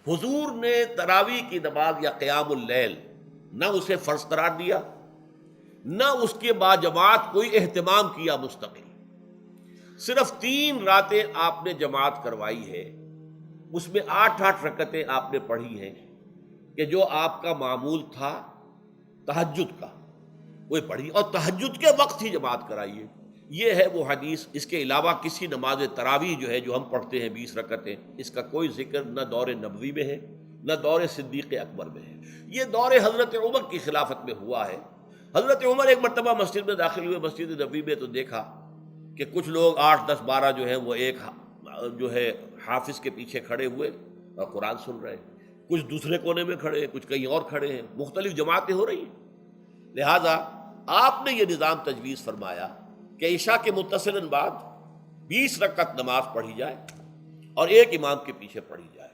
हुजूर ने तरावी की नमाज या क़यामुल लैल न उसे फ़र्ज करार दिया, न उसके बाद जमात कोई एहतमाम किया मुस्तकिल। सिर्फ 3 रातें आपने जमात करवाई है, उसमें 8-8 रकतें आपने पढ़ी हैं कि जो आपका मामूल था तहज्जुद का, वो पढ़ी और तहज्जुद के वक्त ही जमात कराइए। ये है वो हदीस। इसके अलावा किसी नमाज तरावी जो है जो हम पढ़ते हैं 20 रकतें, इसका कोई जिक्र न दौर नबवी में है न दौर सिद्दीक़ अकबर में है। ये दौर हज़रत उमर की खिलाफत में हुआ है। हज़रत उमर एक मरतबा मस्जिद में दाखिल हुए, मस्जिद नबवी में, तो देखा कि कुछ लोग 8, 10, 12 जो है वो एक जो है हाफिज के पीछे खड़े हुए और कुरान सुन रहे हैं, कुछ दूसरे कोने में खड़े हैं, कुछ कहीं और खड़े हैं, मुख्तलिफ जमातें हो रही हैं। लिहाजा आपने ये निज़ाम तजवीज़ फरमाया कि ईशा के मुत्तसिलन बाद 20 रकत नमाज पढ़ी जाए और एक इमाम के पीछे पढ़ी जाए।